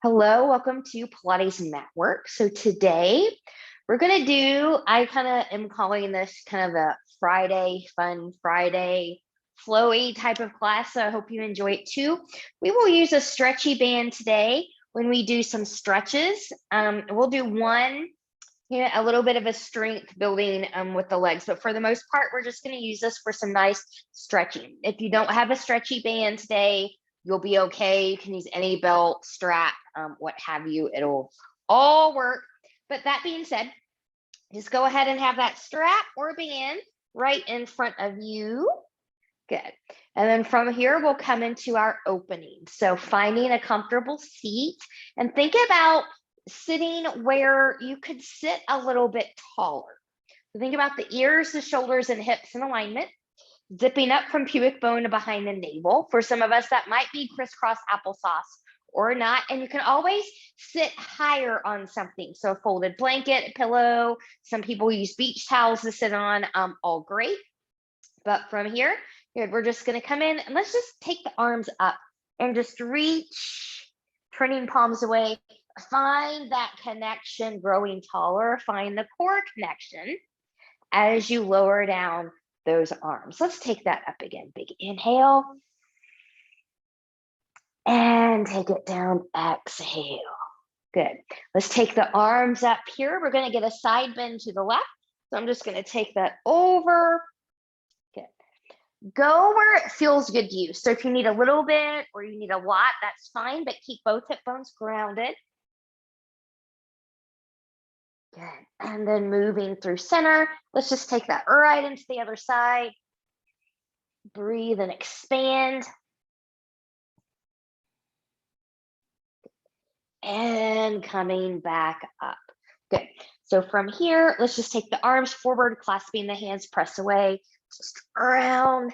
Hello, welcome to Pilates Matwork. So today we're going to do, I kind of am calling this kind of a fun Friday, flowy type of class. So I hope you enjoy it too. We will use a stretchy band today when we do some stretches. We'll do one, a little bit of a strength building with the legs, but for the most part, we're just going to use this for some nice stretching. If you don't have a stretchy band today, you'll be okay. You can use any belt, strap, what have you. It'll all work. But that being said, just go ahead and have that strap or band right in front of you. Good. And then from here, we'll come into our opening. So finding a comfortable seat and think about sitting where you could sit a little bit taller. So think about the ears, the shoulders, and hips in alignment. Zipping up from pubic bone to behind the navel. For some of us, that might be crisscross applesauce or not. And you can always sit higher on something. So a folded blanket, a pillow. Some people use beach towels to sit on, all great. But from here, we're just going to come in and let's just take the arms up and just reach, turning palms away. Find that connection growing taller. Find the core connection as you lower down those arms. Let's take that up again. Big inhale. And take it down, exhale. Good. Let's take the arms up here. We're going to get a side bend to the left. So I'm just going to take that over. Good. Go where it feels good to you. So if you need a little bit or you need a lot, that's fine, but keep both hip bones grounded. Good. And then moving through center, let's just take that right into the other side. Breathe and expand. And coming back up. Good. So from here, let's just take the arms forward, clasping the hands, press away, just around.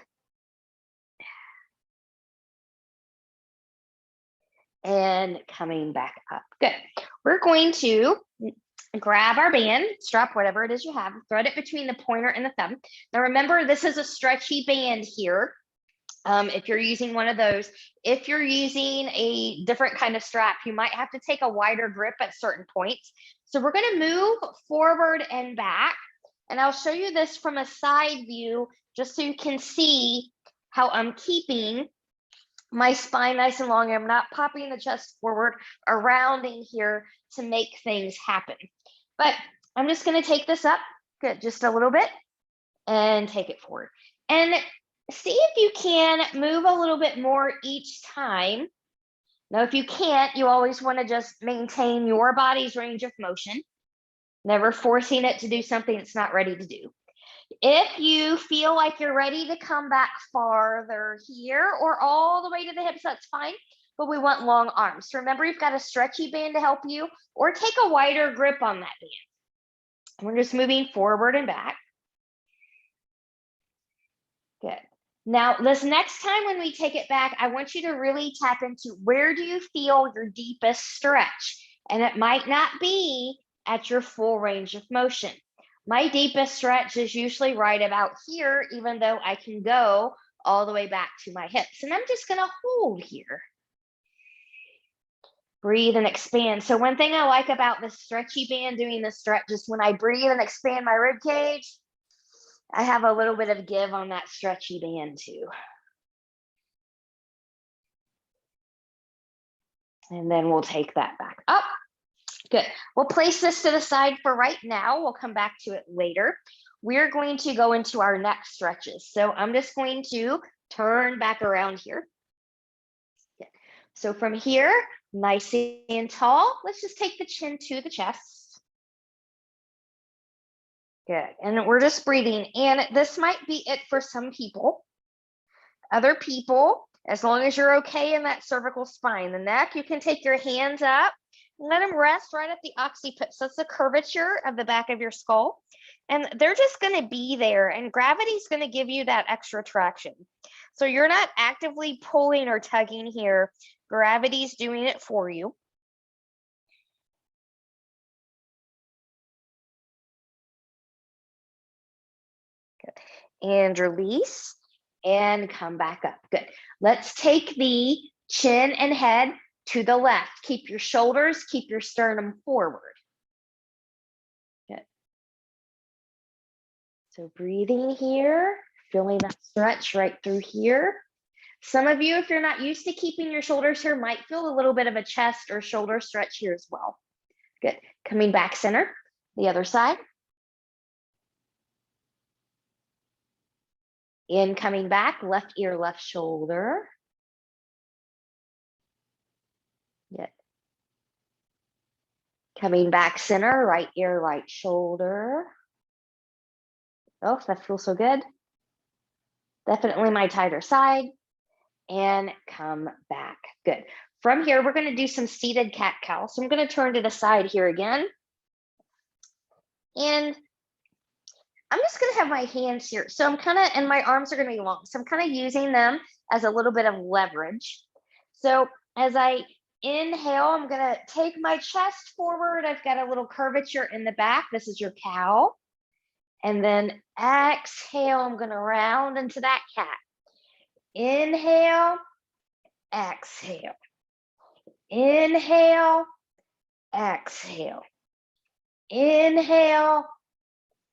And coming back up. Good. We're going to grab our band, strap, whatever it is you have, thread it between the pointer and the thumb. Now remember, this is a stretchy band here. If you're using one of those, if you're using a different kind of strap, you might have to take a wider grip at certain points. So we're going to move forward and back. And I'll show you this from a side view, just so you can see how I'm keeping my spine nice and long. I'm not popping the chest forward or rounding here to make things happen. But I'm just going to take this up, good, just a little bit, and take it forward. And see if you can move a little bit more each time. Now, if you can't, you always want to just maintain your body's range of motion, never forcing it to do something it's not ready to do. If you feel like you're ready to come back farther here or all the way to the hips, that's fine, but we want long arms. So remember, you've got a stretchy band to help you, or take a wider grip on that band. We're just moving forward and back. Good. Now, this next time when we take it back, I want you to really tap into where do you feel your deepest stretch? And it might not be at your full range of motion. My deepest stretch is usually right about here, even though I can go all the way back to my hips. And I'm just going to hold here. Breathe and expand. So one thing I like about the stretchy band doing the stretch is when I breathe and expand my rib cage, I have a little bit of give on that stretchy band too. And then we'll take that back up. Good. We'll place this to the side for right now. We'll come back to it later. We're going to go into our next stretches. So I'm just going to turn back around here. Good. So from here, nice and tall, let's just take the chin to the chest. Good. And we're just breathing. And this might be it for some people. Other people, as long as you're okay in that cervical spine, the neck, you can take your hands up and let them rest right at the occiput. So it's the curvature of the back of your skull. And they're just going to be there. And gravity is going to give you that extra traction. So you're not actively pulling or tugging here. Gravity's doing it for you. Good. And release and come back up. Good. Let's take the chin and head to the left. Keep your shoulders, keep your sternum forward. Good. So breathing here, feeling that stretch right through here. Some of you, if you're not used to keeping your shoulders here, might feel a little bit of a chest or shoulder stretch here as well. Good. Coming back center, the other side. In, coming back, left ear, left shoulder. Good. Coming back center, right ear, right shoulder. Oh, that feels so good. Definitely my tighter side. And come back. Good. From here, we're going to do some seated cat-cow. So I'm going to turn to the side here again. And I'm just going to have my hands here. So I'm kind of, and my arms are going to be long. So I'm kind of using them as a little bit of leverage. So as I inhale, I'm going to take my chest forward. I've got a little curvature in the back. This is your cow. And then exhale, I'm going to round into that cat. Inhale, exhale. Inhale, exhale. Inhale,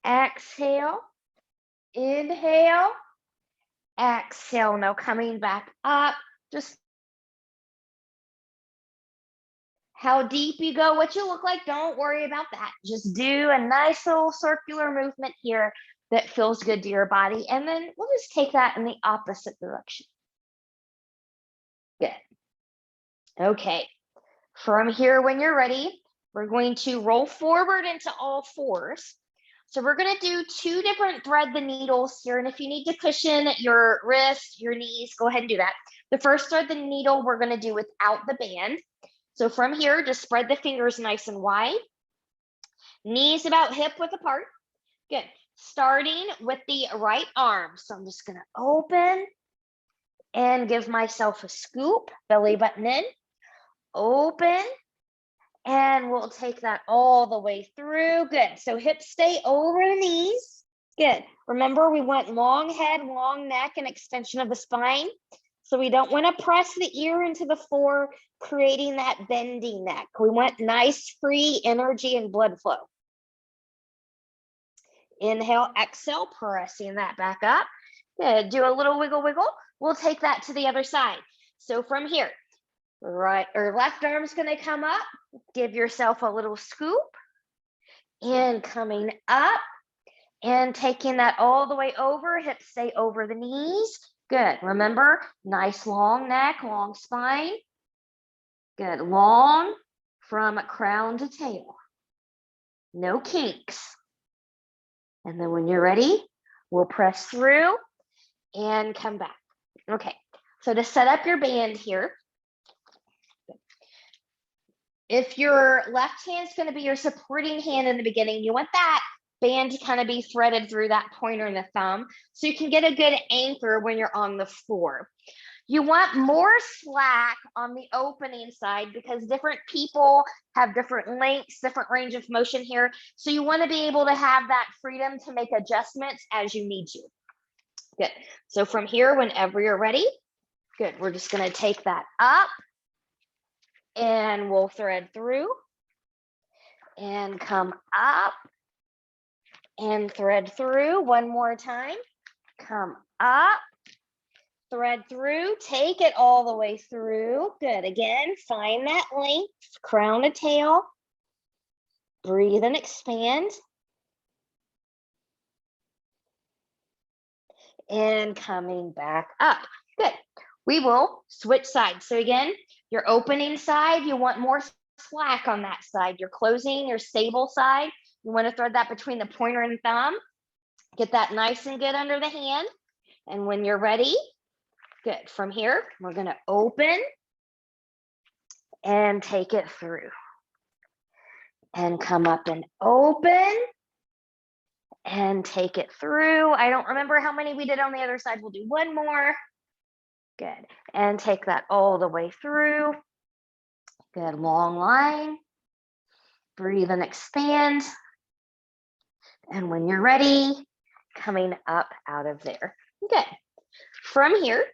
exhale. Inhale, exhale. Now coming back up, just how deep you go, what you look like, don't worry about that. Just do a nice little circular movement here that feels good to your body. And then we'll just take that in the opposite direction. Good. Okay. From here, when you're ready, we're going to roll forward into all fours. So we're going to do 2 different thread the needles here. And if you need to cushion your wrists, your knees, go ahead and do that. The first thread the needle, we're going to do without the band. So from here, just spread the fingers nice and wide. Knees about hip width apart. Good. Starting with the right arm. So I'm just going to open and give myself a scoop, belly button in. Open. And we'll take that all the way through. Good. So hips stay over the knees. Good. Remember, we want long head, long neck, and extension of the spine. So we don't want to press the ear into the floor, creating that bendy neck. We want nice, free energy and blood flow. Inhale, exhale, pressing that back up. Good. Do a little wiggle, wiggle. We'll take that to the other side. So from here, right or left arm's going to come up. Give yourself a little scoop. And coming up and taking that all the way over. Hips stay over the knees. Good. Remember, nice long neck, long spine. Good. Long from crown to tail. No kinks. And then when you're ready, we'll press through and come back. Okay. So to set up your band here, if your left hand's going to be your supporting hand in the beginning, you want that band to kind of be threaded through that pointer and the thumb so you can get a good anchor when you're on the floor. You want more slack on the opening side because different people have different lengths, different range of motion here. So you want to be able to have that freedom to make adjustments as you need to. Good. So from here, whenever you're ready, good. We're just going to take that up and we'll thread through and come up and thread through one more time. Come up, thread through, take it all the way through. Good. Again, find that length, crown to tail. Breathe and expand. And coming back up. Good. We will switch sides. So again, your opening side, you want more slack on that side. Your closing, your stable side, you want to thread that between the pointer and thumb. Get that nice and good under the hand. And when you're ready, good. From here, we're going to open and take it through. And come up and open and take it through. I don't remember how many we did on the other side. We'll do one more. Good. And take that all the way through. Good. Long line. Breathe and expand. And when you're ready, coming up out of there. Good. From here,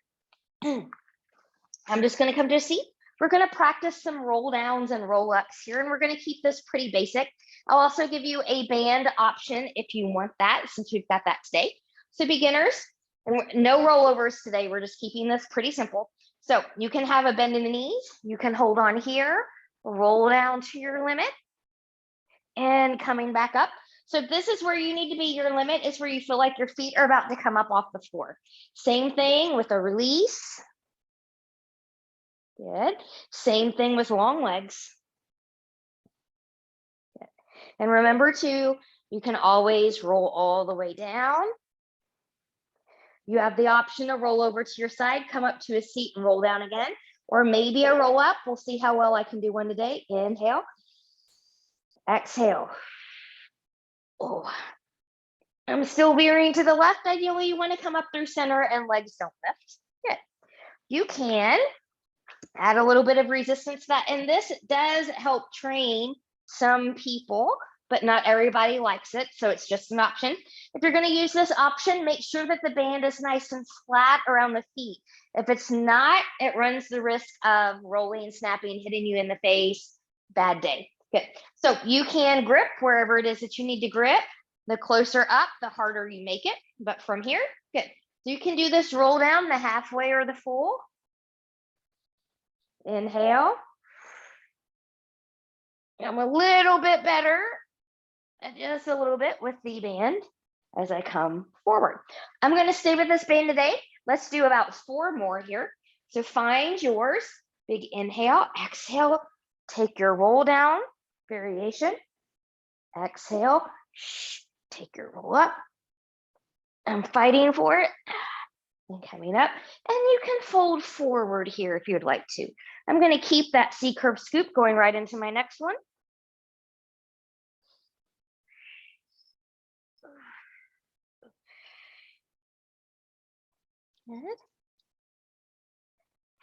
I'm just going to come to a seat. We're going to practice some roll downs and roll ups here, and we're going to keep this pretty basic. I'll also give you a band option if you want that, since we've got that today. So beginners, and no rollovers today. We're just keeping this pretty simple. So you can have a bend in the knees. You can hold on here, roll down to your limit, and coming back up. So this is where you need to be. Your limit is where you feel like your feet are about to come up off the floor. Same thing with a release. Good. Same thing with long legs. Good. And remember too, you can always roll all the way down. You have the option to roll over to your side, come up to a seat and roll down again, or maybe a roll up. We'll see how well I can do one today. Inhale, exhale. Oh, I'm still veering to the left. Ideally, you want to come up through center and legs don't lift. Good. You can add a little bit of resistance to that. And this does help train some people, but not everybody likes it. So it's just an option. If you're going to use this option, make sure that the band is nice and flat around the feet. If it's not, it runs the risk of rolling, snapping, hitting you in the face. Bad day. Good. So you can grip wherever it is that you need to grip. The closer up, the harder you make it. But from here, good. So you can do this roll down the halfway or the full. Inhale. I'm a little bit better, just a little bit with the band as I come forward. I'm going to stay with this band today. Let's do about 4 more here. So find yours. Big inhale, exhale, take your roll down variation. Exhale, take your roll up. I'm fighting for it. And coming up, and you can fold forward here if you'd like to. I'm going to keep that C-curve scoop going right into my next one. Good.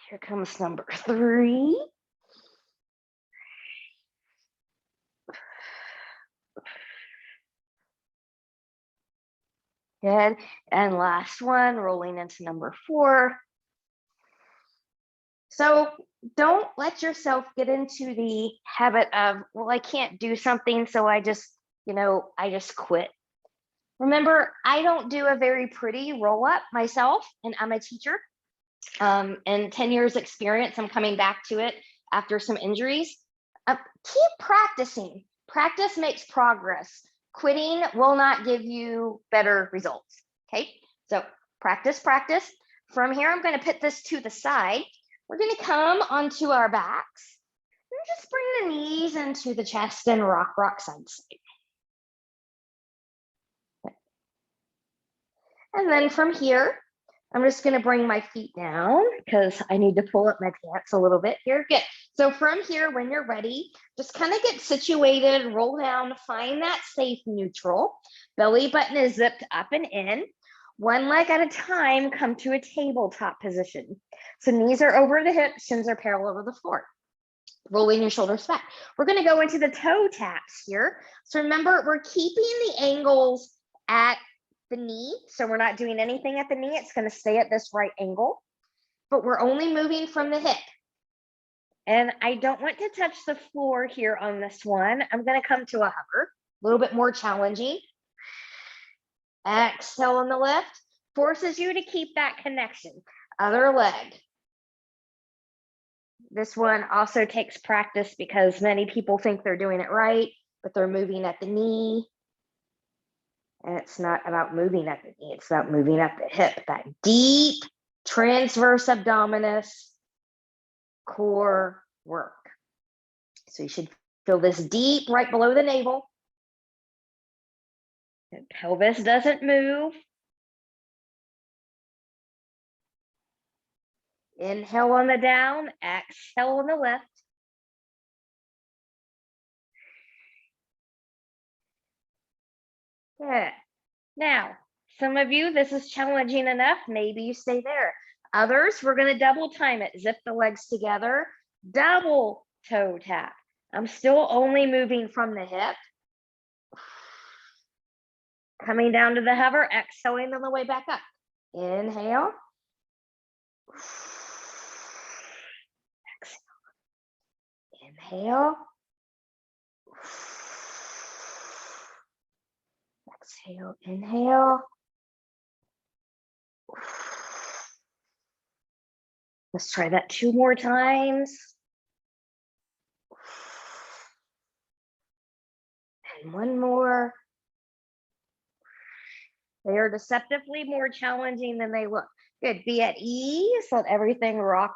Here comes number 3. Good. And last one, rolling into number 4. So don't let yourself get into the habit of, well, I can't do something, so I just quit. Remember, I don't do a very pretty roll up myself, and I'm a teacher. And 10 years experience, I'm coming back to it after some injuries. Keep practicing. Practice makes progress. Quitting will not give you better results. Okay, so practice, practice. From here, I'm going to put this to the side. We're going to come onto our backs and just bring the knees into the chest and rock side to side. And then from here, I'm just going to bring my feet down because I need to pull up my pants a little bit here. Good. So from here, when you're ready, just kind of get situated, roll down, find that safe neutral. Belly button is zipped up and in. One leg at a time, come to a tabletop position. So knees are over the hips, shins are parallel to the floor. Rolling your shoulders back. We're going to go into the toe taps here. So remember, we're keeping the angles at the knee. So we're not doing anything at the knee. It's going to stay at this right angle, but we're only moving from the hip. And I don't want to touch the floor here on this one. I'm going to come to a hover, a little bit more challenging. Exhale on the lift, forces you to keep that connection. Other leg. This one also takes practice because many people think they're doing it right, but they're moving at the knee. And it's not about moving at the knee, it's about moving at the hip, that deep transverse abdominis core work. So you should feel this deep right below the navel. The pelvis doesn't move. Inhale on the down, exhale on the lift. Good. Now, some of you, this is challenging enough. Maybe you stay there. Others, we're going to double time it. Zip the legs together. Double toe tap. I'm still only moving from the hip. Coming down to the hover, exhaling on the way back up. Inhale. Exhale. Inhale. Exhale, inhale. Let's try that 2 more times. And 1 more. They are deceptively more challenging than they look. Good, be at ease, let everything rock,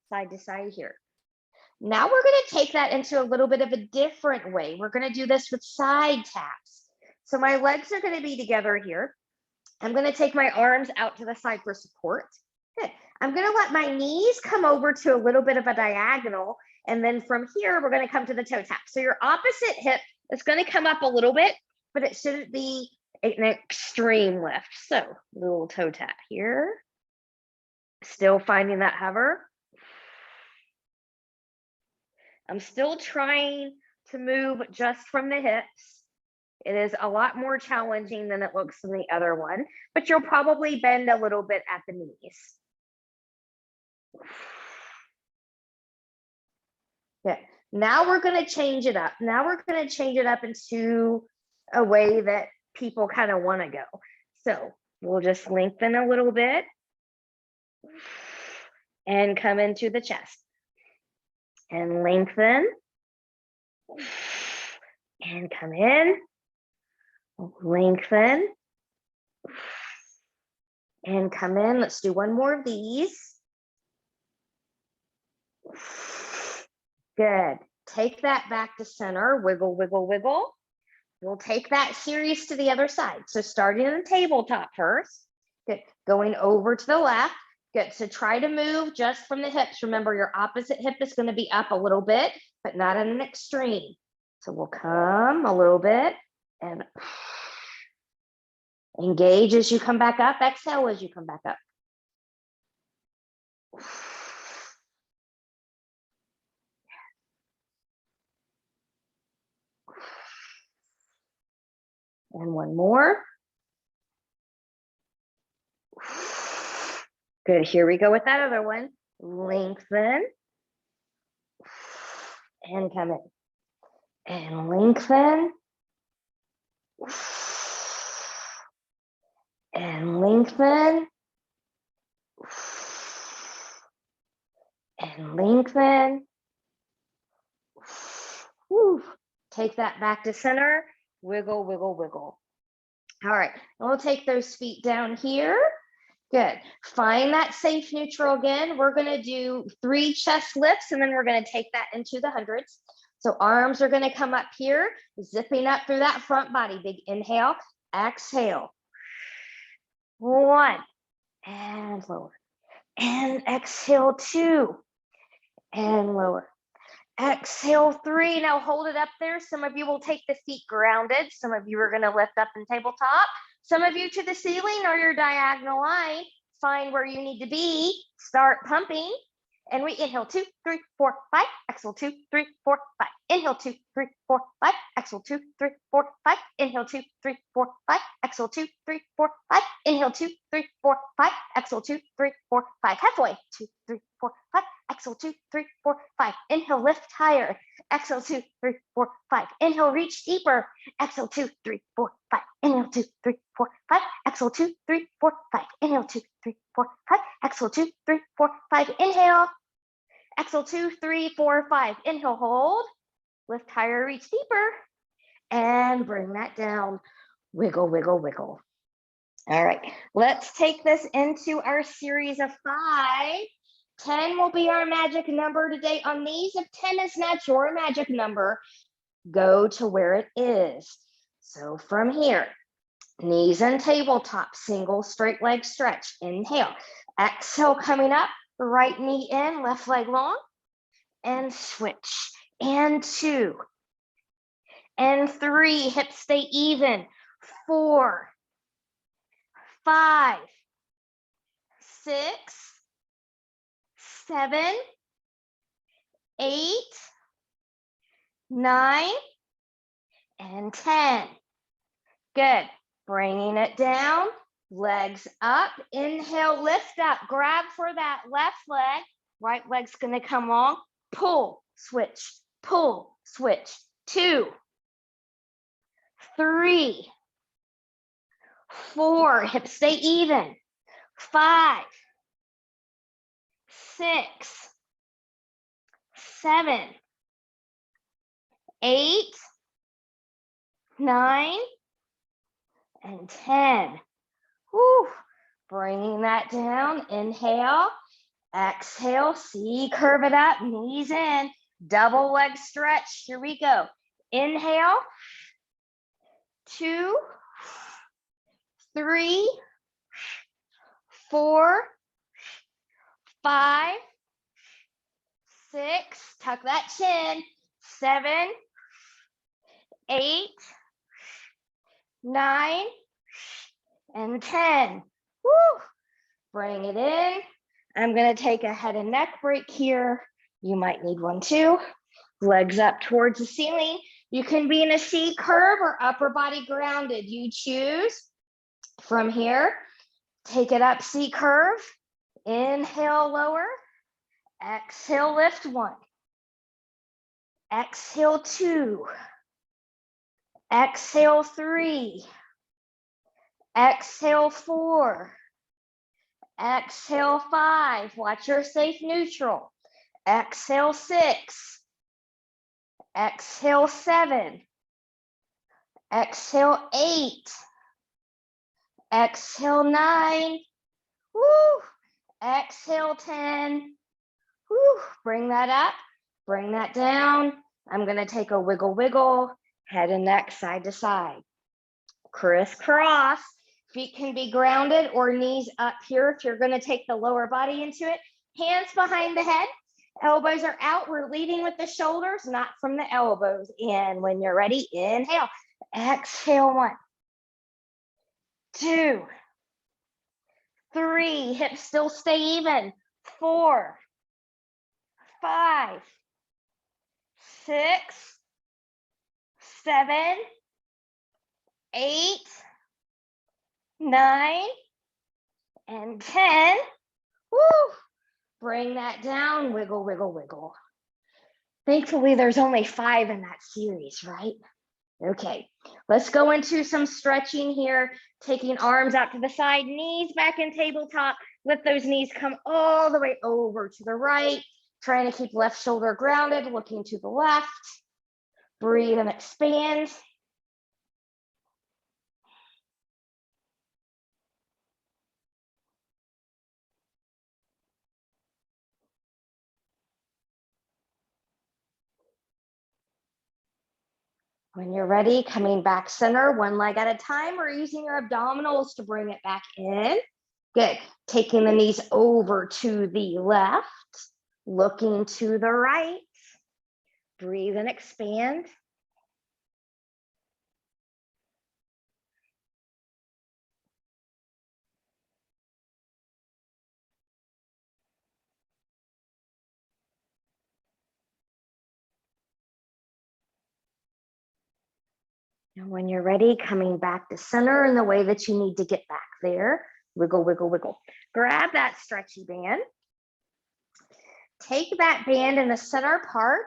side to side here. Now we're gonna take that into a little bit of a different way. We're gonna do this with side taps. So my legs are gonna be together here. I'm gonna take my arms out to the side for support. Good. I'm gonna let my knees come over to a little bit of a diagonal. And then from here, we're gonna come to the toe tap. So your opposite hip is gonna come up a little bit, but it shouldn't be an extreme lift. So little toe tap here. Still finding that hover. I'm still trying to move just from the hips. It is a lot more challenging than it looks in the other one, but you'll probably bend a little bit at the knees. Good. Now we're going to change it up. Now we're going to change it up into a way that people kind of want to go. So we'll just lengthen a little bit and come into the chest. And lengthen. And come in. Lengthen. And come in. Let's do 1 more of these. Good. Take that back to center. Wiggle, wiggle, wiggle. We'll take that series to the other side. So starting in the tabletop first. Good. Going over to the left. Good. So try to move just from the hips. Remember, your opposite hip is going to be up a little bit, but not at an extreme. So we'll come a little bit and engage as you come back up. Exhale as you come back up. And 1 more. Good. Here we go with that other one. Lengthen. And come in. And lengthen. And lengthen. And lengthen. Whew. Take that back to center. Wiggle, wiggle, wiggle. All right, we'll take those feet down here. Good. Find that safe neutral again. We're going to do 3 chest lifts, and then we're going to take that into the hundreds. So arms are going to come up here, zipping up through that front body. Big inhale, exhale. 1, and lower. And exhale, 2, and lower. Exhale, 3. Now hold it up there. Some of you will take the feet grounded. Some of you are going to lift up in tabletop. Some of you to the ceiling or your diagonal line. Find where you need to be. Start pumping. And we inhale 2, 3, 4, 5. Exhale 2, 3, 4, 5. Inhale 2, 3, 4, 5. Exhale 2, 3, 4, 5. Inhale 2, 3, 4, 5. Exhale 2, 3, 4, 5. Inhale 2, 3, 4, 5. Exhale 2, 3, 4, 5. Halfway. 2, 3, 4, 5. Exhale 2, 3, 4, 5. Inhale, lift higher. Exhale 2, 3, 4, 5. Inhale, reach deeper. Exhale 2, 3, 4, 5. Inhale 2, 3, 4, 5. Exhale 2, 3, 4, 5. Inhale 2, 3, 4, 5. Exhale 2, 3, 4, 5. Inhale. Exhale 2, 3, 4, 5. Inhale, hold. Lift higher, reach deeper. And bring that down. Wiggle, wiggle, wiggle. All right, let's take this into our series of 5. 10 will be our magic number today on these. If 10 is not your magic number, go to where it is. So from here, knees and tabletop, single straight leg stretch. Inhale, exhale, coming up, right knee in, left leg long, and switch. And 2, and 3, hips stay even. 4, 5, 6, 7, 8, 9, and 10. Good. Bringing it down, legs up. Inhale, lift up. Grab for that left leg. Right leg's going to come long. Pull, switch. pull, switch, 2, 3, 4, hips stay even, 5, 6, 7, 8, 9, and 10. Whew. Bringing that down, inhale, exhale, C, curve it up, knees in, double leg stretch, here we go. Inhale, 2, 3, 4, 5, 6, tuck that chin, 7, 8, 9, and 10. Woo! Bring it in. I'm gonna take a head and neck break here. You might need one too. Legs up towards the ceiling. You can be in a C curve or upper body grounded. You choose. From here, take it up, C curve. Inhale, lower. Exhale, lift 1. Exhale, 2. Exhale, 3. Exhale, 4. Exhale, 5. Watch your safe neutral. Exhale, 6. Exhale, 7. Exhale, 8. Exhale, 9. Woo. Exhale, 10. Woo. Bring that up. Bring that down. I'm going to take a wiggle, wiggle. Head and neck side to side. Crisscross. Feet can be grounded or knees up here if you're going to take the lower body into it. Hands behind the head. Elbows are out. We're leading with the shoulders, not from the elbows. And when you're ready, inhale. Exhale, 1, 2, 3. Hips still stay even. 4, 5, 6, 7, 8, 9, and 10. Woo! Bring that down, wiggle, wiggle, wiggle. Thankfully, there's only 5 in that series, right? Okay, let's go into some stretching here, taking arms out to the side, knees back in tabletop. Let those knees come all the way over to the right, trying to keep left shoulder grounded, looking to the left. Breathe and expand. When you're ready, coming back center, one leg at a time, or using your abdominals to bring it back in. Good. Taking the knees over to the left, looking to the right. Breathe and expand. And when you're ready, coming back to center in the way that you need to get back there. Wiggle, wiggle, wiggle. Grab that stretchy band. Take that band in the center part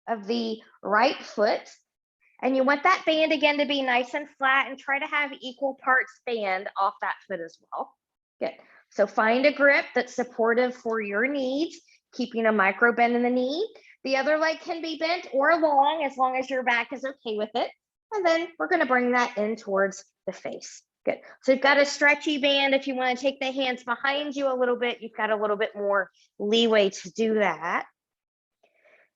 of the right foot. And you want that band again to be nice and flat, and try to have equal parts band off that foot as well. Good. So find a grip that's supportive for your needs, keeping a micro bend in the knee. The other leg can be bent or long as your back is okay with it. And then we're going to bring that in towards the face. Good. So you've got a stretchy band. If you want to take the hands behind you a little bit, you've got a little bit more leeway to do that.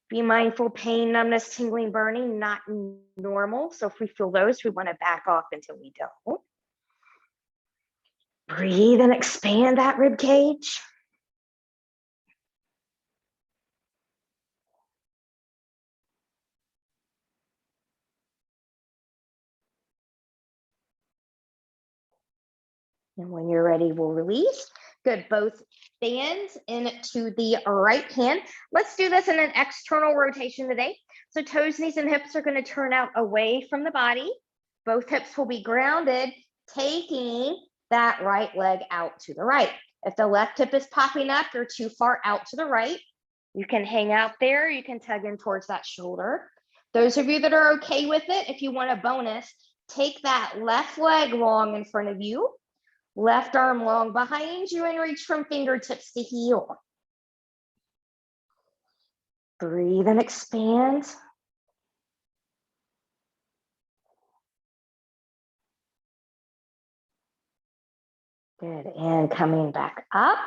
Be mindful, pain, numbness, tingling, burning, not normal. So if we feel those, we want to back off until we don't. Breathe and expand that rib cage. And when you're ready, we'll release. Good, both bands into the right hand. Let's do this in an external rotation today. So toes, knees, and hips are going to turn out away from the body. Both hips will be grounded, taking that right leg out to the right. If the left hip is popping up, you're too far out to the right. You can hang out there. You can tug in towards that shoulder. Those of you that are okay with it, if you want a bonus, take that left leg long in front of you, left arm long behind you, and reach from fingertips to heel. Breathe and expand. Good, and coming back up.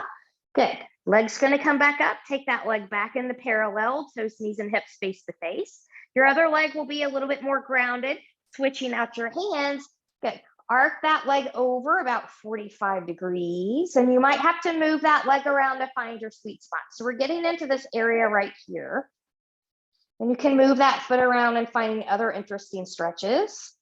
Good, leg's gonna come back up. Take that leg back in the parallel, toes, knees, and hips face to face. Your other leg will be a little bit more grounded, switching out your hands. Good, arc that leg over about 45 degrees, and you might have to move that leg around to find your sweet spot. So we're getting into this area right here. And you can move that foot around and find other interesting stretches.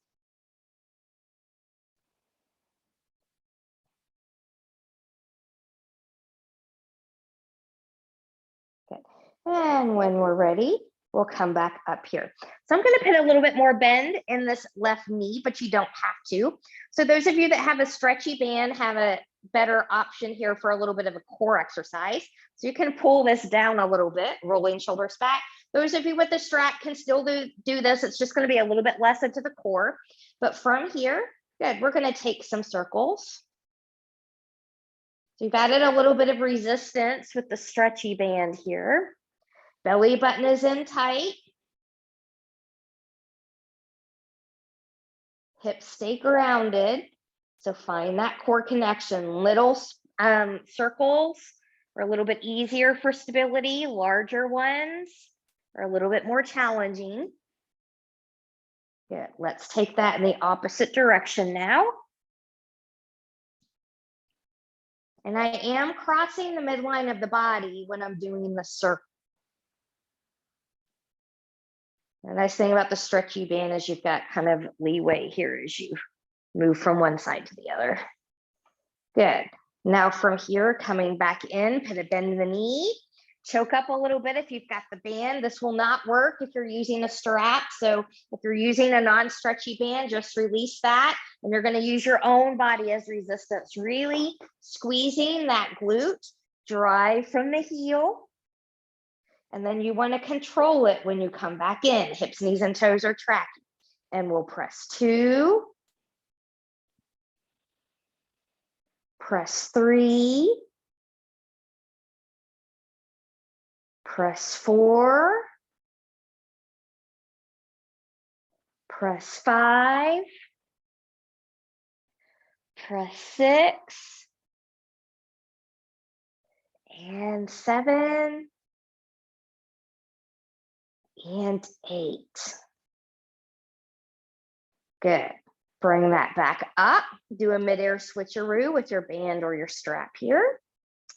Good. And when we're ready, we'll come back up here. So I'm going to put a little bit more bend in this left knee, but you don't have to. So those of you that have a stretchy band have a better option here for a little bit of a core exercise. So you can pull this down a little bit, rolling shoulders back. Those of you with the strap can still do this. It's just going to be a little bit less into the core. But from here, good, we're going to take some circles. So you've added a little bit of resistance with the stretchy band here. Belly button is in tight. Hips stay grounded. So find that core connection. Little circles are a little bit easier for stability. Larger ones are a little bit more challenging. Good. Let's take that in the opposite direction now. And I am crossing the midline of the body when I'm doing the circle. The nice thing about the stretchy band is you've got kind of leeway here as you move from one side to the other. Good. Now from here, coming back in, put a bend in the knee, choke up a little bit if you've got the band. This will not work if you're using a strap. So if you're using a non-stretchy band, just release that. And you're going to use your own body as resistance, really squeezing that glute, drive from the heel. And then you want to control it when you come back in. Hips, knees, and toes are tracking. And we'll press 2. Press 3. Press 4. Press 5. Press 6. And 7. And 8. Good. Bring that back up. Do a midair switcheroo with your band or your strap here.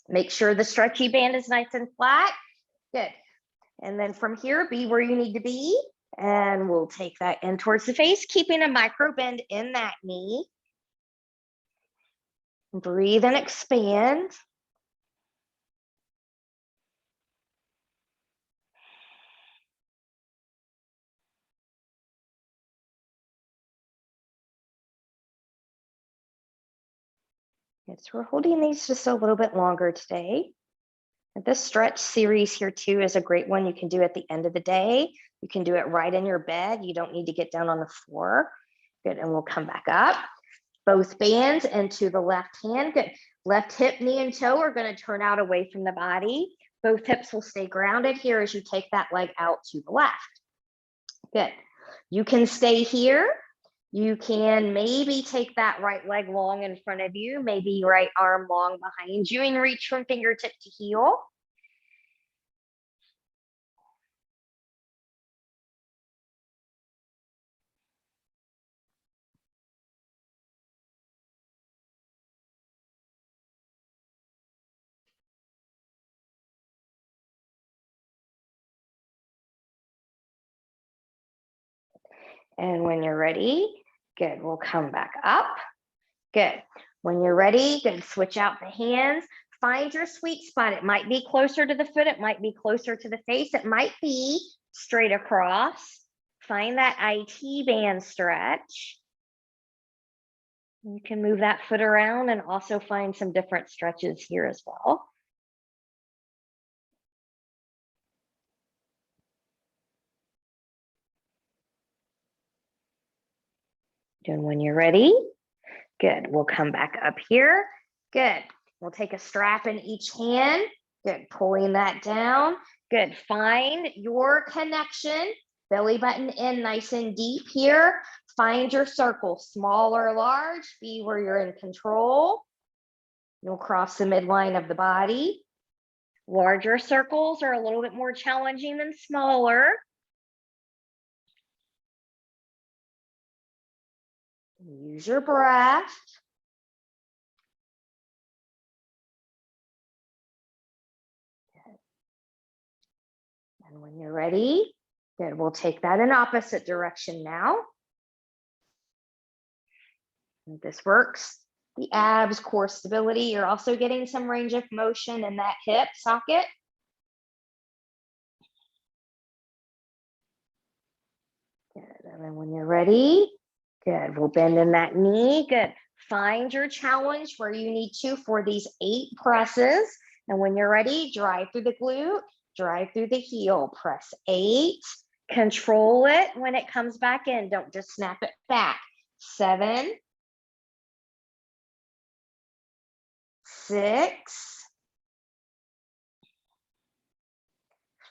Make sure the stretchy band is nice and flat. Good. And then from here, be where you need to be. And we'll take that in towards the face, keeping a micro bend in that knee. Breathe and expand. Good. So we're holding these just a little bit longer today. And this stretch series here too is a great one you can do at the end of the day. You can do it right in your bed. You don't need to get down on the floor. Good, and we'll come back up. Both bands into the left hand. Good. Left hip, knee, and toe are going to turn out away from the body. Both hips will stay grounded here as you take that leg out to the left. Good. You can stay here. You can maybe take that right leg long in front of you, maybe right arm long behind you, and reach from fingertip to heel. And when you're ready, good, we'll come back up. Good. When you're ready, good, switch out the hands. Find your sweet spot. It might be closer to the foot. It might be closer to the face. It might be straight across. Find that IT band stretch. You can move that foot around and also find some different stretches here as well. And when you're ready, good. We'll come back up here. Good. We'll take a strap in each hand. Good. Pulling that down. Good. Find your connection. Belly button in nice and deep here. Find your circle, small or large. Be where you're in control. You'll cross the midline of the body. Larger circles are a little bit more challenging than smaller. Use your breath. And when you're ready, good, we'll take that in opposite direction now. And this works. The abs, core stability. You're also getting some range of motion in that hip socket. Good, and then when you're ready, good, we'll bend in that knee. Good, find your challenge where you need to for these 8 presses. And when you're ready, drive through the glute, drive through the heel, press 8, control it when it comes back in. Don't just snap it back. 7, 6,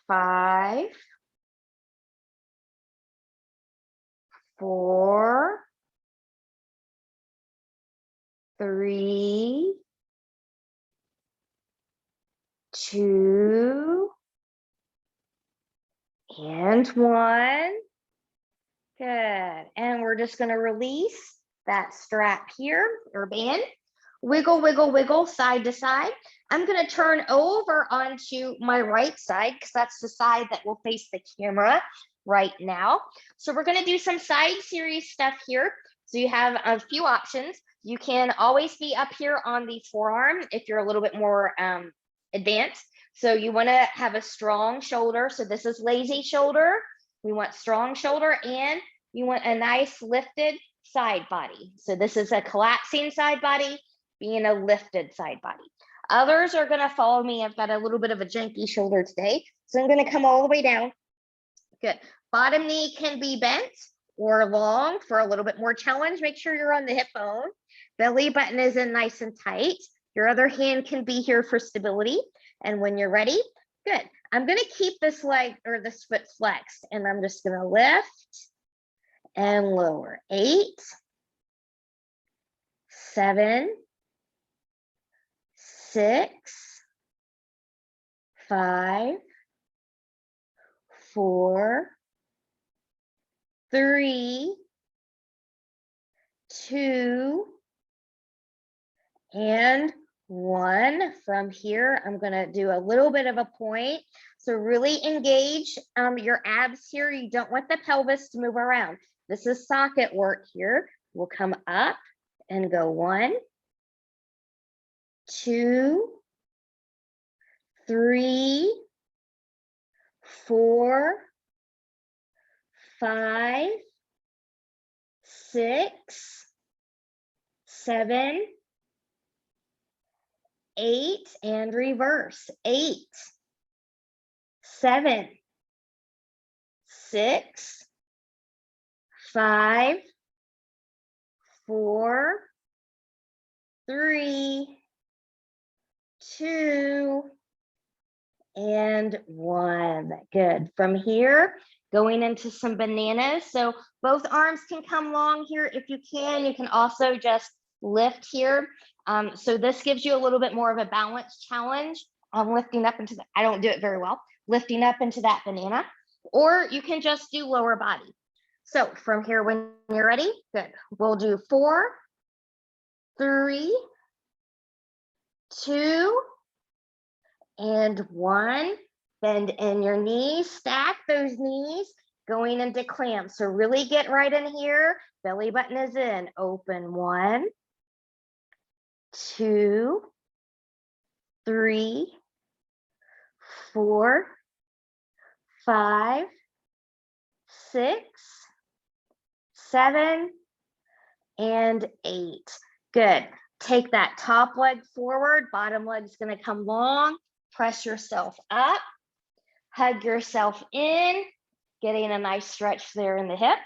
5, 4, 3, 2, and 1. Good. And we're just going to release that strap here or band. Wiggle, wiggle, wiggle, side to side. I'm going to turn over onto my right side because that's the side that will face the camera right now. So we're going to do some side series stuff here. So you have a few options. You can always be up here on the forearm if you're a little bit more advanced. So you want to have a strong shoulder. So this is lazy shoulder. We want strong shoulder, and you want a nice lifted side body. So this is a collapsing side body, being a lifted side body. Others are going to follow me. I've got a little bit of a janky shoulder today. So I'm going to come all the way down. Good. Bottom knee can be bent or long for a little bit more challenge. Make sure you're on the hip bone. Belly button is in nice and tight. Your other hand can be here for stability. And when you're ready, good. I'm going to keep this leg or this foot flexed, and I'm just going to lift and lower. 8, 7, 6, 5, 4, 3, 2, and 1. From here, I'm going to do a little bit of a point. So really engage your abs here. You don't want the pelvis to move around. This is socket work here. We'll come up and go 1, 2, 3, 4, 5, 6, 7, 8, and reverse. 8, 7, 6, 5, 4, 3, 2, and 1. Good. From here, going into some bananas. So both arms can come long here if you can. You can also just lift here. So this gives you a little bit more of a balance challenge. Lifting up into the, I don't do it very well, lifting up into that banana, or you can just do lower body. So from here, when you're ready, good. We'll do 4, 3, 2, and 1. Bend in your knees, stack those knees, going into clamp. So really get right in here. Belly button is in. Open. 1, 2, 3, 4, 5, 6, 7, and 8. Good. Take that top leg forward. Bottom leg's going to come long. Press yourself up. Hug yourself in. Getting a nice stretch there in the hip.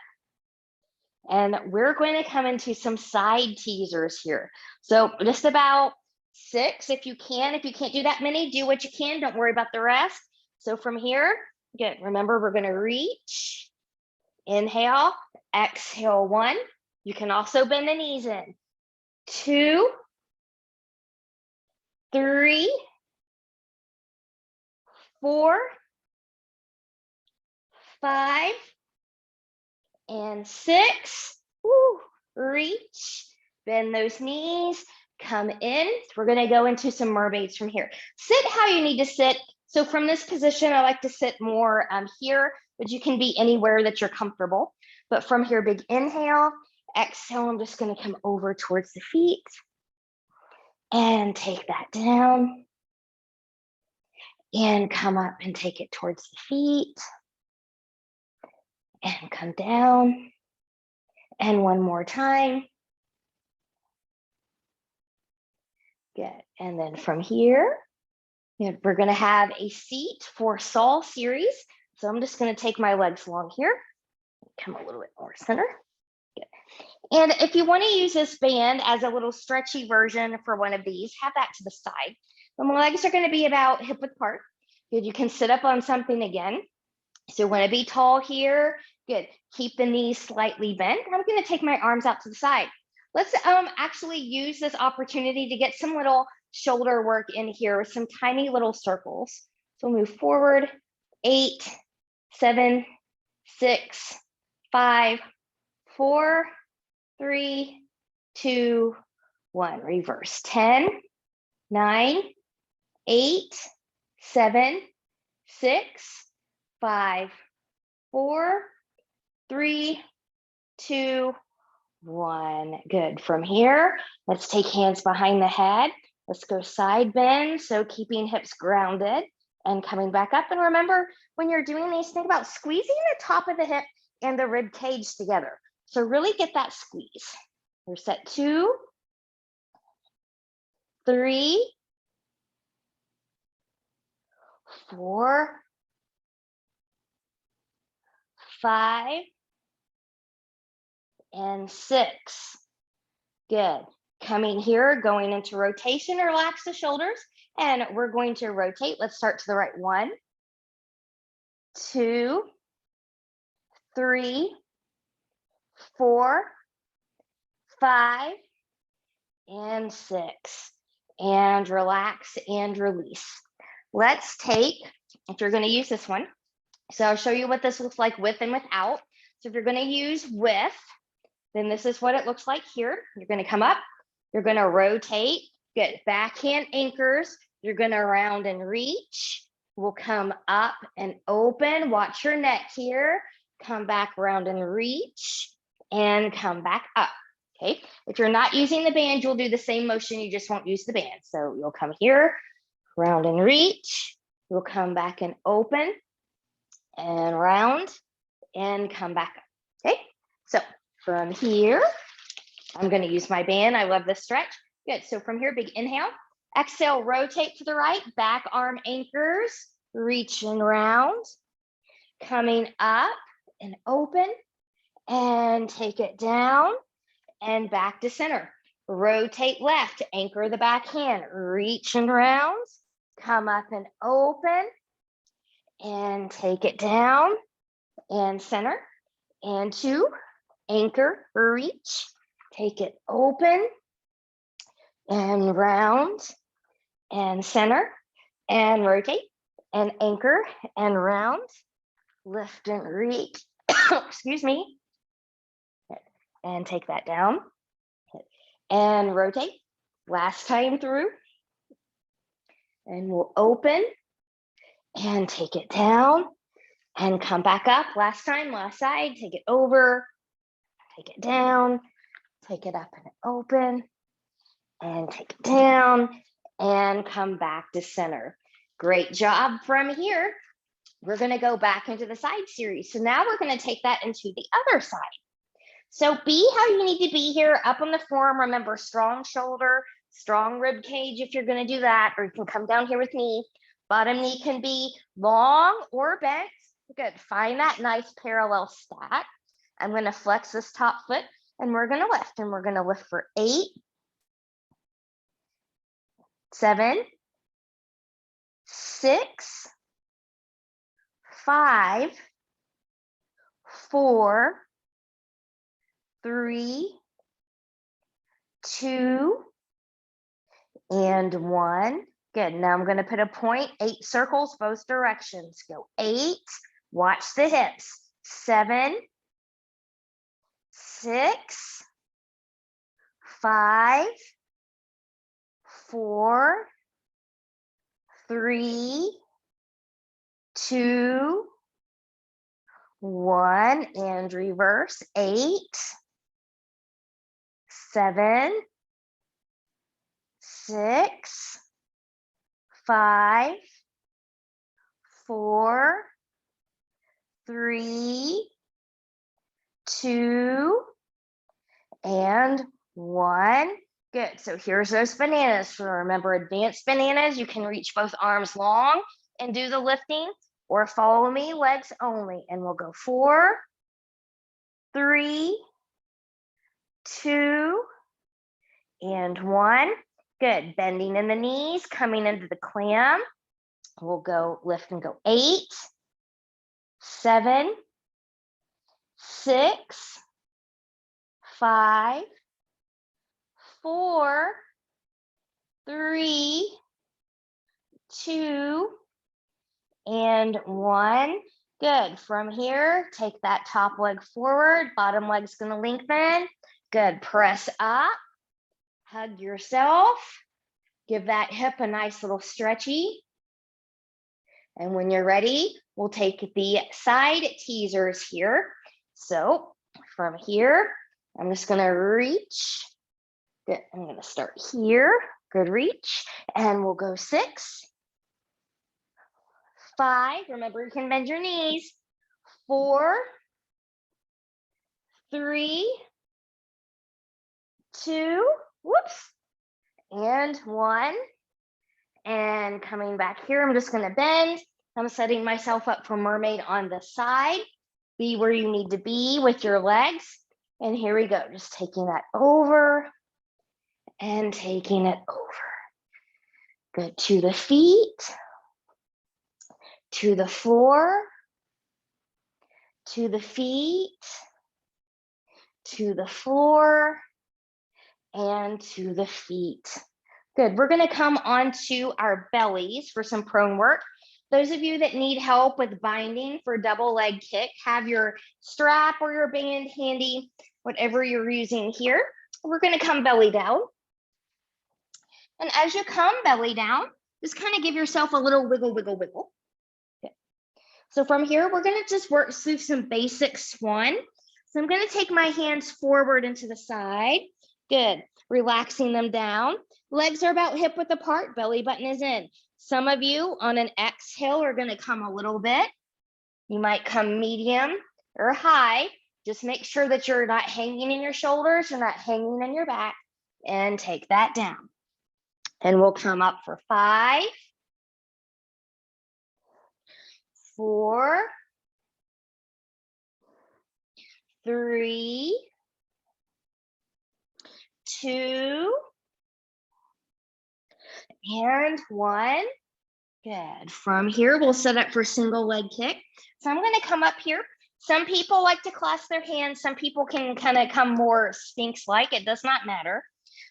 And we're going to come into some side teasers here. So just about 6 if you can. If you can't do that many, do what you can. Don't worry about the rest. So from here, good. Remember, we're going to reach, inhale, exhale 1. You can also bend the knees in. 2, 3, 4, 5, and 6. Woo. Reach, bend those knees, come in. We're going to go into some mermaids from here. Sit how you need to sit. So from this position, I like to sit more here, but you can be anywhere that you're comfortable. But from here, big inhale, exhale. I'm just going to come over towards the feet and take that down and come up and take it towards the feet and come down. And one more time. Good. And then from here, we're going to have a seat for Saul series. So I'm just going to take my legs long here. Come a little bit more center. Good. And if you want to use this band as a little stretchy version for one of these, have that to the side. The legs are going to be about hip width apart. Good. You can sit up on something again. So want to be tall here. Good. Keep the knees slightly bent. I'm going to take my arms out to the side. Let's actually use this opportunity to get some little shoulder work in here with some tiny little circles. So move forward. 8, 7, 6, 5, 4, 3, 2, 1. Reverse. 10, 9, 8, 7, 6, 5, 4, 3, 2, 1. Good. From here, let's take hands behind the head. Let's go side bend. So keeping hips grounded and coming back up. And remember, when you're doing these, think about squeezing the top of the hip and the rib cage together. So really get that squeeze. We're set 2, 3, 4, 5, and 6. Good. Coming here, going into rotation, relax the shoulders, and we're going to rotate. Let's start to the right. 1, 2, 3, 4, 5, and 6. And relax and release. Let's take, if you're going to use this one, so I'll show you what this looks like with and without. So if you're going to use with, then this is what it looks like here. You're going to come up, you're going to rotate, get backhand anchors, you're going to round and reach. We'll come up and open, watch your neck here, come back, round and reach, and come back up. Okay, if you're not using the band, you'll do the same motion, you just won't use the band. So you'll come here, round and reach, you'll come back and open, and round, and come back up. Okay, so from here, I'm going to use my band. I love this stretch. Good. So from here, big inhale. Exhale, rotate to the right. Back arm anchors. Reach and round. Coming up and open. And take it down. And back to center. Rotate left. Anchor the back hand. Reach and round. Come up and open. And take it down. And center. And 2. Anchor, reach, take it open, and round, and center, and rotate, and anchor, and round, lift and reach, excuse me, and take that down, and rotate, last time through, and we'll open, and take it down, and come back up, last time, last side, take it over, take it down, take it up and open, and take it down, and come back to center. Great job from here. We're going to go back into the side series. So now we're going to take that into the other side. So be how you need to be here, up on the form. Remember, strong shoulder, strong rib cage if you're going to do that, or you can come down here with me. Bottom knee can be long or bent. Good. Find that nice parallel stack. I'm going to flex this top foot and we're going to lift, and we're going to lift for 8, 7, 6, 5, 4, 3, 2, and 1. Good. Now I'm going to put a point, 8 circles, both directions. Go 8. Watch the hips. 7, 6, 5, 4, 3, 2, 1, and reverse. 8, 7, 6, 5, 4, 3, 2, and 1. Good. So here's those bananas. So remember, advanced bananas, you can reach both arms long and do the lifting, or follow me, legs only. And we'll go 4, 3, 2, and 1. Good. Bending in the knees, coming into the clam. We'll go lift and go 8, 7, 6, 5, 4, 3, 2, and 1. Good. From here, take that top leg forward, bottom leg's going to lengthen. Good. Press up, hug yourself, give that hip a nice little stretchy. And when you're ready, we'll take the side teasers here. So from here, I'm just going to reach. Good. I'm going to start here. Good reach. And we'll go 6, 5. Remember, you can bend your knees. 4, 3, 2, whoops, and 1. And coming back here, I'm just going to bend. I'm setting myself up for mermaid on the side. Be where you need to be with your legs. And here we go. Just taking that over and taking it over. Good. To the feet, to the floor, to the feet, to the floor, and to the feet. Good. We're going to come onto our bellies for some prone work. Those of you that need help with binding for double leg kick, have your strap or your band handy, whatever you're using here. We're going to come belly down. And as you come belly down, just kind of give yourself a little wiggle, wiggle, wiggle. Okay. So from here, we're going to just work through some basic swan. So I'm going to take my hands forward into the side. Good. Relaxing them down. Legs are about hip width apart, belly button is in. Some of you on an exhale are going to come a little bit. You might come medium or high. Just make sure that you're not hanging in your shoulders, you're not hanging in your back, and take that down. And we'll come up for 5, 4, 3, 2, and 1. Good. From here, we'll set up for single leg kick. So I'm going to come up here. Some people like to clasp their hands. Some people can kind of come more Sphinx-like. It does not matter.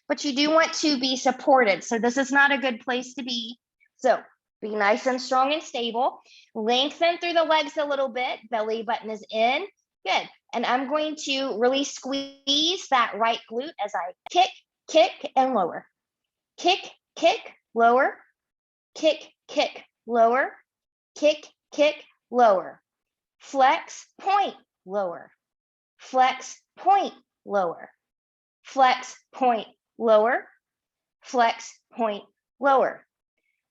But you do want to be supported. So this is not a good place to be. So be nice and strong and stable. Lengthen through the legs a little bit. Belly button is in. Good. And I'm going to really squeeze that right glute as I kick, kick, and lower. Kick, kick, lower. Kick, kick, lower. Kick, kick, lower. Flex, point, lower. Flex, point, lower. Flex, point, lower. Flex, point, lower.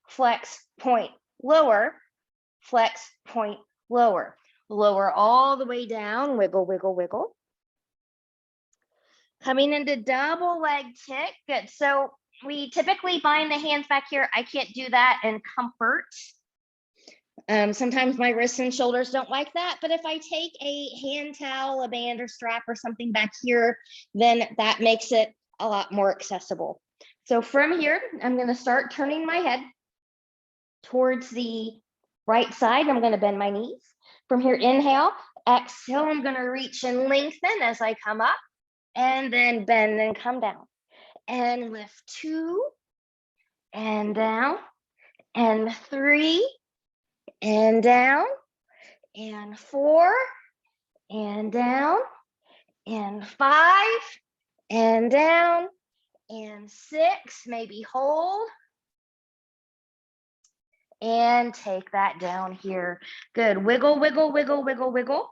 Flex, point, lower. Flex, point, lower. Lower all the way down, wiggle, wiggle, wiggle. Coming into double leg kick. Good. So we typically bind the hands back here. I can't do that in comfort. Sometimes my wrists and shoulders don't like that, but if I take a hand towel, a band or strap or something back here, then that makes it a lot more accessible. So from here, I'm going to start turning my head towards the right side. I'm going to bend my knees. From here, inhale, exhale, I'm going to reach and lengthen as I come up, and then bend and come down. And lift 2, and down, and 3, and down, and 4, and down, and 5, and down, and 6, maybe hold, and take that down here. Good. Wiggle, wiggle, wiggle, wiggle, wiggle.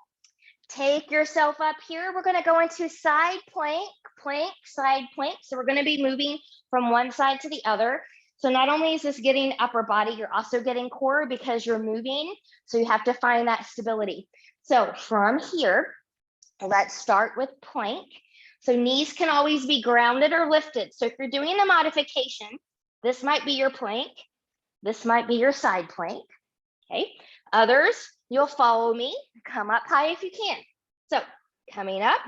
Take yourself up here. We're going to go into side plank, plank, side plank. So we're going to be moving from one side to the other. So not only is this getting upper body, you're also getting core because you're moving. So you have to find that stability. So from here, let's start with plank. So knees can always be grounded or lifted. So if you're doing a modification, this might be your plank. This might be your side plank. Okay. Others, you'll follow me. Come up high if you can. So coming up,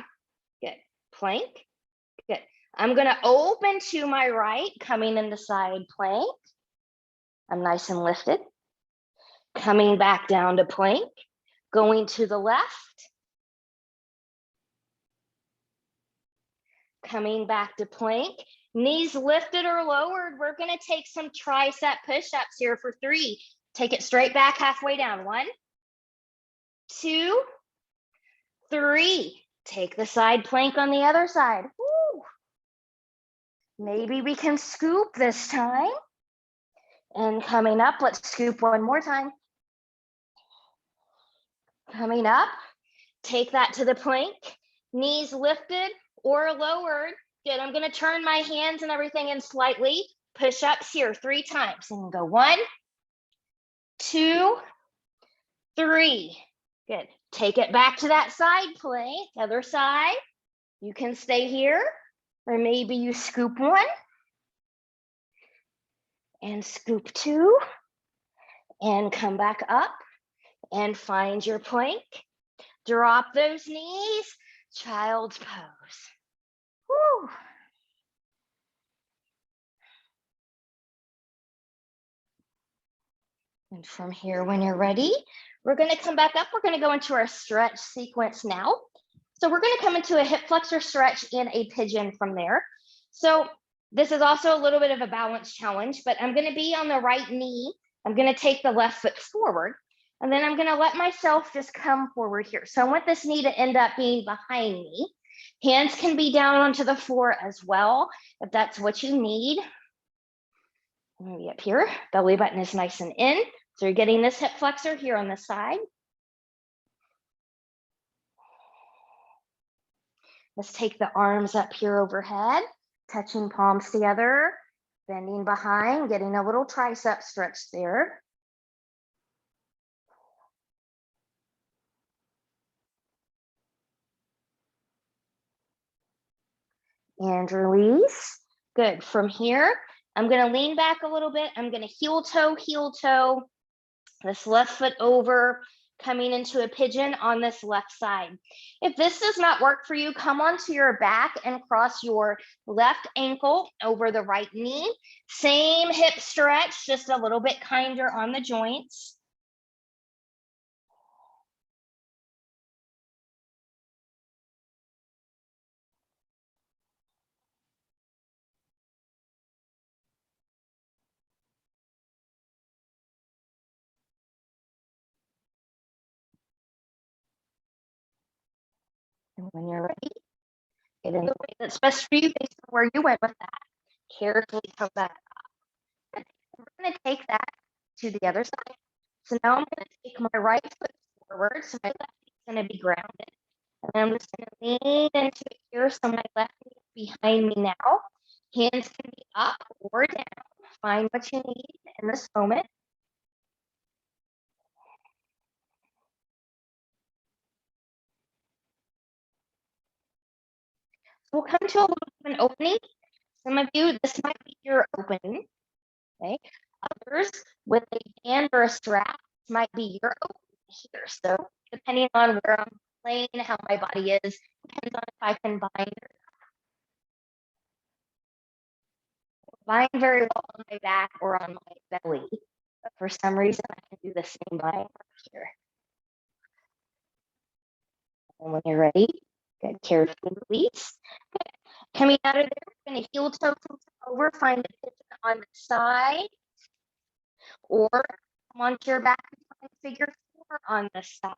good. Plank, good. I'm going to open to my right, coming into side plank. I'm nice and lifted. Coming back down to plank, going to the left. Coming back to plank, knees lifted or lowered. We're going to take some tricep push-ups here for 3. Take it straight back, halfway down. 1, 2, 3. Take the side plank on the other side. Woo. Maybe we can scoop this time. And coming up, let's scoop one more time. Coming up, take that to the plank. Knees lifted or lowered. Good. I'm going to turn my hands and everything in slightly. Push-ups here 3 times. And go 1, 2, 3. Good. Take it back to that side plank. Other side. You can stay here, or maybe you scoop 1 and scoop 2 and come back up and find your plank. Drop those knees. Child's pose. Woo. And from here, when you're ready, we're going to come back up. We're going to go into our stretch sequence now. So we're going to come into a hip flexor stretch in a pigeon from there. So this is also a little bit of a balance challenge, but I'm going to be on the right knee. I'm going to take the left foot forward, and then I'm going to let myself just come forward here. So I want this knee to end up being behind me. Hands can be down onto the floor as well, if that's what you need. Maybe up here, belly button is nice and in. So you're getting this hip flexor here on the side. Let's take the arms up here overhead, touching palms together, bending behind, getting a little tricep stretch there. And release. Good. From here, I'm going to lean back a little bit. I'm going to heel toe, this left foot over, coming into a pigeon on this left side. If this does not work for you, come onto your back and cross your left ankle over the right knee. Same hip stretch, just a little bit kinder on the joints. And when you're ready, get in the way that's best for you based on where you went with that. Carefully come back up. We're going to take that to the other side. So now I'm going to take my right foot forward. So my left knee is going to be grounded. And I'm just going to lean into it here. So my left knee is behind me now. Hands can be up or down. Find what you need in this moment. We'll come to a little bit of an opening. Some of you, this might be your opening. Okay. Others with a band or a strap, might be your opening here. So depending on where I'm laying, how my body is, depends on if I can bind very well on my back or on my belly. But for some reason, I can do the same bind here. And when you're ready, good, carefully release. Good. Coming out of there, we're going to heel toe over, find a pivot on the side, or come onto your back and find figure 4 on the side.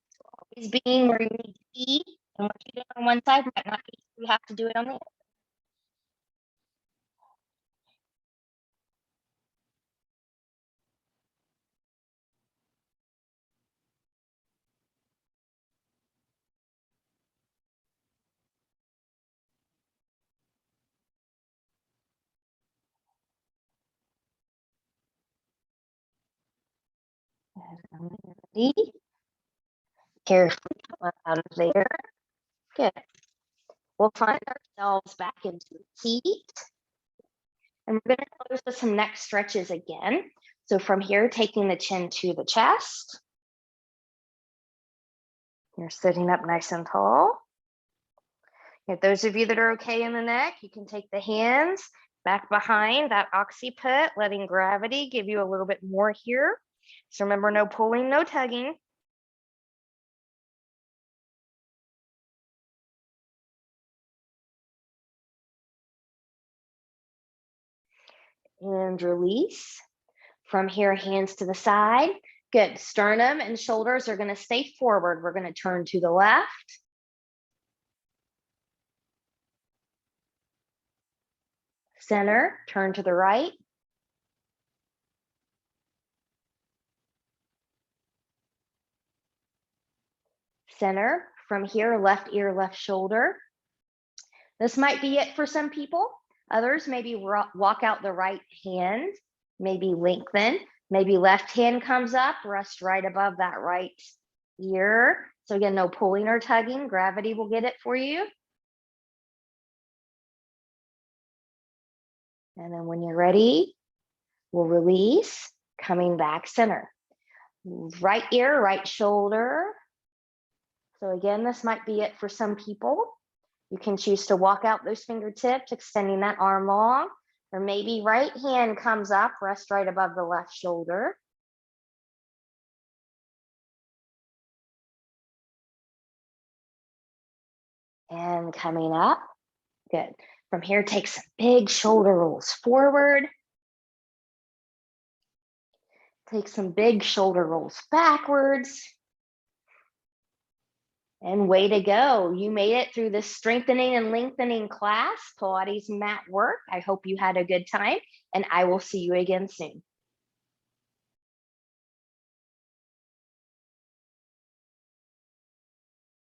So always being where you need to be, and what you do on one side might not be, you have to do it on the other. And when you're ready, carefully come up out of there. Good. We'll find ourselves back into the seat. And we're going to close with some neck stretches again. So from here, taking the chin to the chest. You're sitting up nice and tall. If those of you that are okay in the neck, you can take the hands back behind that occiput, letting gravity give you a little bit more here. So remember, no pulling, no tugging. And release. From here, hands to the side. Good. Sternum and shoulders are going to stay forward. We're going to turn to the left. Center, turn to the right. Center. From here, left ear, left shoulder. This might be it for some people. Others, maybe walk out the right hand, maybe lengthen, maybe left hand comes up, rest right above that right ear. So again, no pulling or tugging. Gravity will get it for you. And then when you're ready, we'll release, coming back center. Right ear, right shoulder. So again, this might be it for some people. You can choose to walk out those fingertips, extending that arm long, or maybe right hand comes up, rest right above the left shoulder. And coming up, good. From here, take some big shoulder rolls forward. Take some big shoulder rolls backwards. And way to go. You made it through this strengthening and lengthening class, Pilates mat work. I hope you had a good time, and I will see you again soon.